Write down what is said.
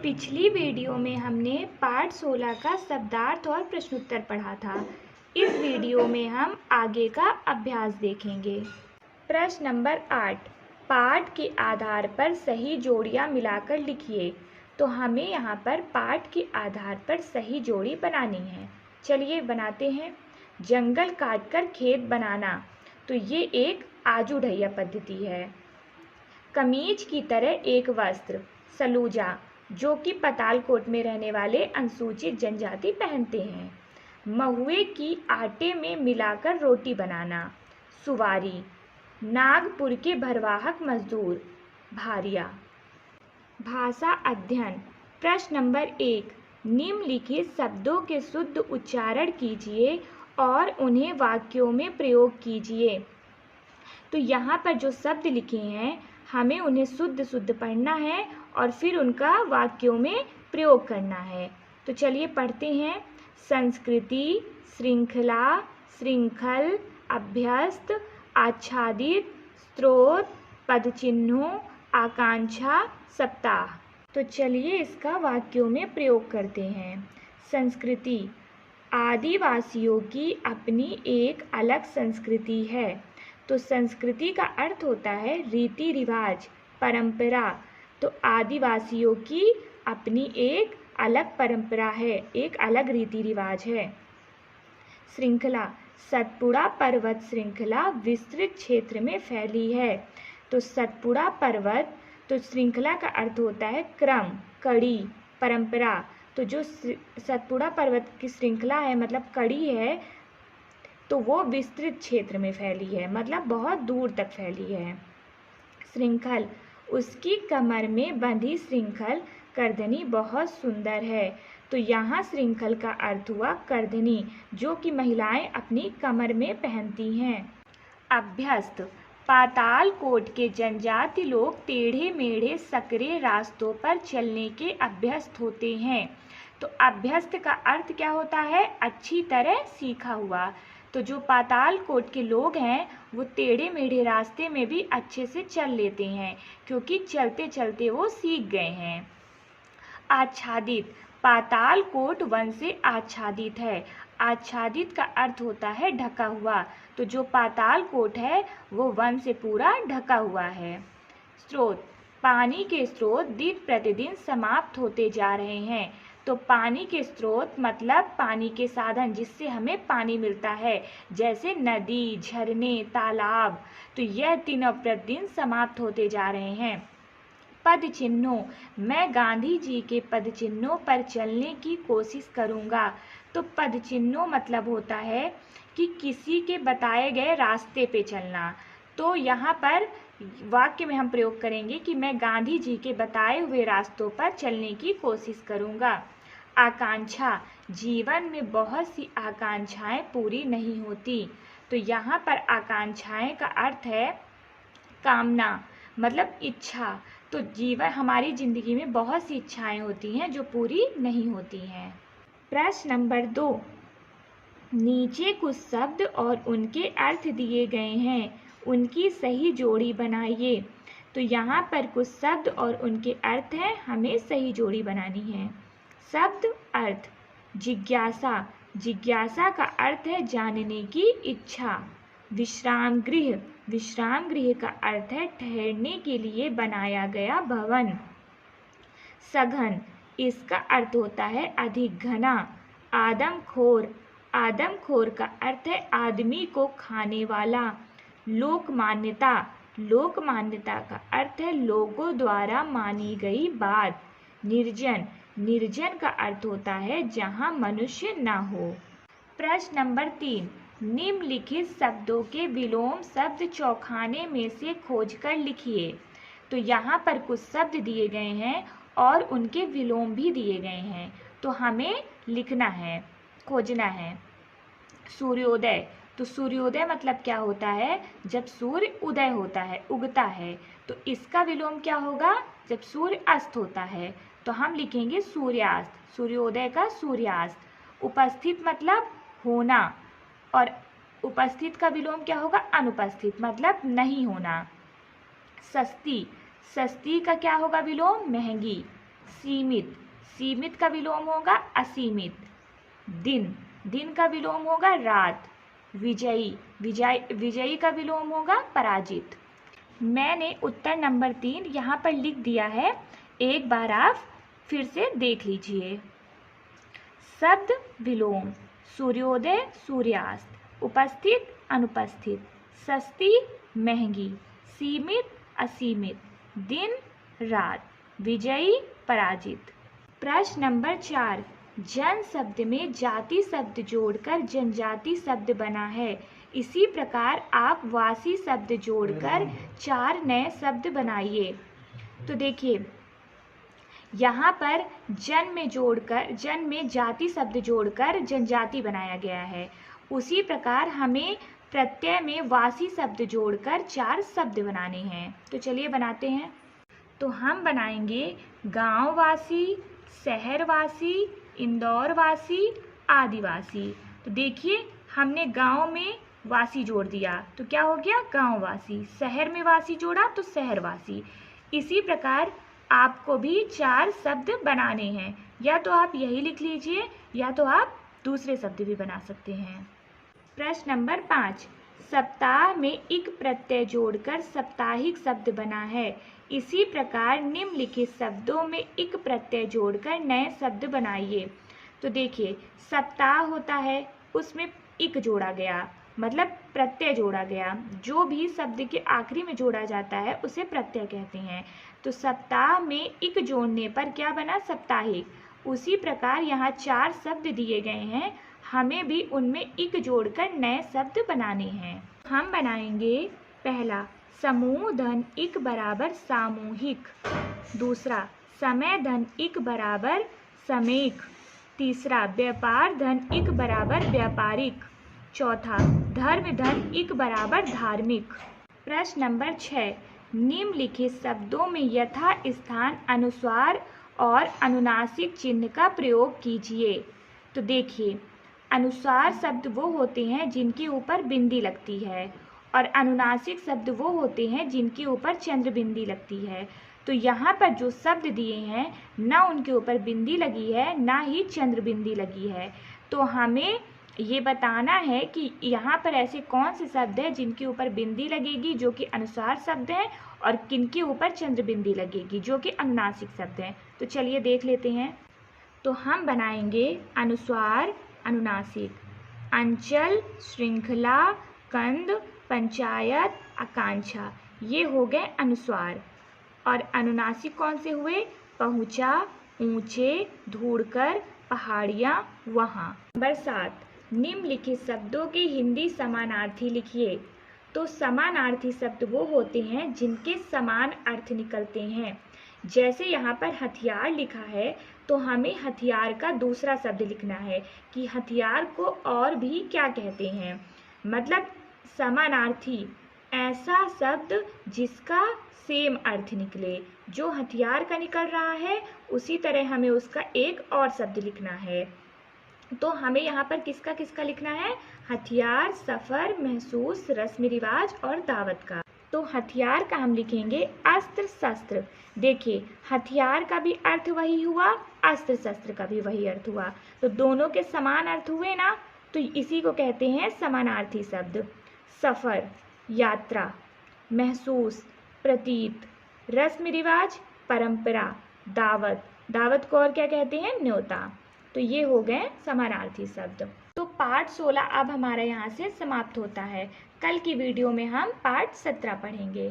पिछली वीडियो में हमने पाठ 16 का शब्दार्थ और प्रश्नोत्तर पढ़ा था। इस वीडियो में हम आगे का अभ्यास देखेंगे। प्रश्न नंबर 8, पाठ के आधार पर सही जोड़ियां मिलाकर लिखिए। तो हमें यहाँ पर पाठ के आधार पर सही जोड़ी बनानी है। चलिए बनाते हैं। जंगल काटकर खेत बनाना, तो ये एक आजू ढैया पद्धति है। कमीज की तरह एक वस्त्र, सलूजा, जो कि पातालकोट में रहने वाले अनुसूचित जनजाति पहनते हैं। महुए की आटे में मिलाकर रोटी बनाना, सुवारी। नागपुर के भरवाहक मजदूर, भारिया। भाषा अध्ययन। प्रश्न नंबर 1, निम्नलिखित शब्दों के शुद्ध उच्चारण कीजिए और उन्हें वाक्यों में प्रयोग कीजिए। तो यहाँ पर जो शब्द लिखे हैं हमें उन्हें शुद्ध पढ़ना है और फिर उनका वाक्यों में प्रयोग करना है। तो चलिए पढ़ते हैं। संस्कृति, श्रृंखला, श्रृंखल, अभ्यस्त, आच्छादित, स्रोत, पदचिन्हों, आकांक्षा, सप्ताह। तो चलिए इसका वाक्यों में प्रयोग करते हैं। संस्कृति, आदिवासियों की अपनी एक अलग संस्कृति है। तो संस्कृति का अर्थ होता है रीति रिवाज, परंपरा। तो आदिवासियों की अपनी एक अलग परंपरा है, एक अलग रीति रिवाज है। श्रृंखला, सतपुड़ा पर्वत श्रृंखला विस्तृत क्षेत्र में फैली है। तो सतपुड़ा पर्वत, तो श्रृंखला का अर्थ होता है क्रम, कड़ी, परंपरा। तो जो सतपुड़ा पर्वत की श्रृंखला है मतलब कड़ी है, तो वो विस्तृत क्षेत्र में फैली है, मतलब बहुत दूर तक फैली है। श्रृंखल, उसकी कमर में बंधी श्रृंखल करधनी बहुत सुंदर है। तो यहाँ श्रृंखल का अर्थ हुआ करधनी, जो कि महिलाएं अपनी कमर में पहनती हैं। अभ्यस्त, पातालकोट के जनजाति लोग टेढ़े मेढ़े सकरे रास्तों पर चलने के अभ्यस्त होते हैं। तो अभ्यस्त का अर्थ क्या होता है? अच्छी तरह सीखा हुआ। तो जो पातालकोट के लोग हैं वो टेढ़े मेढ़े रास्ते में भी अच्छे से चल लेते हैं, क्योंकि चलते चलते वो सीख गए हैं। आच्छादित, पातालकोट वन से आच्छादित है। आच्छादित का अर्थ होता है ढका हुआ। तो जो पातालकोट है वो वन से पूरा ढका हुआ है। स्रोत, पानी के स्रोत दिन प्रतिदिन समाप्त होते जा रहे हैं। तो पानी के स्रोत मतलब पानी के साधन जिससे हमें पानी मिलता है, जैसे नदी, झरने, तालाब। तो यह तीनों प्रतिदिन समाप्त होते जा रहे हैं। पद चिन्हों, मैं गांधी जी के पद चिन्हों पर चलने की कोशिश करूंगा। तो पद चिन्हों मतलब होता है कि किसी के बताए गए रास्ते पे चलना। तो यहाँ पर वाक्य में हम प्रयोग करेंगे कि मैं गांधी जी के बताए हुए रास्तों पर चलने की कोशिश करूंगा। आकांक्षा, जीवन में बहुत सी आकांक्षाएं पूरी नहीं होती। तो यहाँ पर आकांक्षाएं का अर्थ है कामना, मतलब इच्छा। तो जीवन, हमारी जिंदगी में बहुत सी इच्छाएं होती हैं जो पूरी नहीं होती हैं। प्रश्न नंबर 2, नीचे कुछ शब्द और उनके अर्थ दिए गए हैं, उनकी सही जोड़ी बनाइए। तो यहाँ पर कुछ शब्द और उनके अर्थ हैं, हमें सही जोड़ी बनानी है। शब्द अर्थ, जिज्ञासा, जिज्ञासा का अर्थ है जानने की इच्छा। विश्राम गृह, विश्राम गृह का अर्थ है ठहरने के लिए बनाया गया भवन। सघन, इसका अर्थ होता है अधिक घना। आदमखोर, आदमखोर का अर्थ है आदमी को खाने वाला। लोकमान्यता, लोकमान्यता का अर्थ है लोगों द्वारा मानी गई बात। निर्जन, निर्जन का अर्थ होता है जहाँ मनुष्य न हो। प्रश्न नंबर 3, निम्नलिखित शब्दों के विलोम शब्द चौखाने में से खोजकर लिखिए। तो यहाँ पर कुछ शब्द दिए गए हैं और उनके विलोम भी दिए गए हैं, तो हमें लिखना है, खोजना है। सूर्योदय, तो सूर्योदय मतलब क्या होता है? जब सूर्य उदय होता है, उगता है। तो इसका विलोम क्या होगा? जब सूर्य अस्त होता है। तो हम लिखेंगे सूर्यास्त, सूर्योदय का सूर्यास्त। उपस्थित मतलब होना, और उपस्थित का विलोम क्या होगा? अनुपस्थित मतलब नहीं होना। सस्ती, सस्ती का क्या होगा विलोम? महंगी। सीमित, सीमित का विलोम होगा असीमित। दिन, दिन का विलोम होगा रात। विजयी, विजयी का विलोम होगा पराजित। मैंने उत्तर नंबर 3 यहाँ पर लिख दिया है, एक बार आप फिर से देख लीजिए। शब्द विलोम, सूर्योदय सूर्यास्त, उपस्थित अनुपस्थित, सस्ती महंगी, सीमित असीमित, दिन रात, विजयी पराजित। प्रश्न नंबर 4, जन शब्द में जाति शब्द जोड़कर जनजाति शब्द बना है। इसी प्रकार आप वासी शब्द जोड़कर 4 नए शब्द बनाइए। तो देखिए, यहाँ पर जन में जाति शब्द जोड़कर जनजाति बनाया गया है। उसी प्रकार हमें प्रत्यय में वासी शब्द जोड़कर 4 शब्द बनाने हैं। तो चलिए बनाते हैं। तो हम बनाएंगे गांववासी, शहरवासी, इंदौरवासी, आदिवासी। तो देखिए, हमने गांव में वासी जोड़ दिया तो क्या हो गया गांववासी, शहर में वासी जोड़ा तो शहरवासी। इसी प्रकार आपको भी 4 शब्द बनाने हैं, या तो आप यही लिख लीजिए या तो आप दूसरे शब्द भी बना सकते हैं। प्रश्न नंबर 5, सप्ताह में इक प्रत्यय जोड़कर साप्ताहिक शब्द बना है। इसी प्रकार निम्नलिखित शब्दों में इक प्रत्यय जोड़कर नए शब्द बनाइए। तो देखिए, सप्ताह होता है, उसमें इक जोड़ा गया, मतलब प्रत्यय जोड़ा गया। जो भी शब्द के आखिरी में जोड़ा जाता है उसे प्रत्यय कहते हैं। तो सप्ताह में इक जोड़ने पर क्या बना साप्ताहिक। उसी प्रकार यहाँ 4 शब्द दिए गए हैं, हमें भी उनमें इक जोड़कर नए शब्द बनाने हैं। हम बनाएंगे पहला, समूह धन इक बराबर सामूहिक। दूसरा, समय धन इक बराबर समेक। तीसरा, व्यापार धन इक बराबर व्यापारिक। चौथा, धर्म धन इक बराबर धार्मिक। प्रश्न नंबर 6, निम्नलिखित शब्दों में यथा स्थान अनुस्वार और अनुनासिक चिन्ह का प्रयोग कीजिए। तो देखिए, अनुस्वार शब्द वो होते हैं जिनके ऊपर बिंदी लगती है, और अनुनासिक शब्द वो होते हैं जिनके ऊपर चंद्र बिंदी लगती है। तो यहाँ पर जो शब्द दिए हैं, ना उनके ऊपर बिंदी लगी है ना ही चंद्र बिंदी लगी है। तो हमें ये बताना है कि यहाँ पर ऐसे कौन से शब्द हैं जिनके ऊपर बिंदी लगेगी जो कि अनुस्वार शब्द हैं, और किनके ऊपर चंद्र बिंदी लगेगी जो कि अनुनासिक शब्द हैं। तो चलिए देख लेते हैं। तो हम बनाएंगे अनुस्वार अनुनासिक, अंचल, श्रृंखला, कंद, पंचायत, आकांक्षा, ये हो गए अनुस्वार। और अनुनासिक कौन से हुए, पहुँचा, ऊंचे, धूड़कर, पहाड़ियाँ, वहाँ। नंबर 7, निम्नलिखित शब्दों के हिंदी समानार्थी लिखिए। तो समानार्थी शब्द वो होते हैं जिनके समान अर्थ निकलते हैं। जैसे यहाँ पर हथियार लिखा है, तो हमें हथियार का दूसरा शब्द लिखना है कि हथियार को और भी क्या कहते हैं। मतलब समानार्थी ऐसा शब्द जिसका सेम अर्थ निकले। जो हथियार का निकल रहा है उसी तरह हमें उसका एक और शब्द लिखना है। तो हमें यहाँ पर किसका किसका लिखना है, हथियार, सफ़र, महसूस, रस्म रिवाज और दावत का। तो हथियार का हम लिखेंगे अस्त्र शस्त्र। देखिए, हथियार का भी अर्थ वही हुआ, अस्त्र शस्त्र का भी वही अर्थ हुआ, तो दोनों के समान अर्थ हुए ना, तो इसी को कहते हैं समानार्थी शब्द। सफ़र यात्रा, महसूस प्रतीत, रस्म रिवाज परंपरा, दावत, दावत को और क्या कहते हैं, न्योता। तो ये हो गए समानार्थी शब्द। तो पाठ 16 अब हमारा यहाँ से समाप्त होता है। कल की वीडियो में हम पाठ 17 पढ़ेंगे।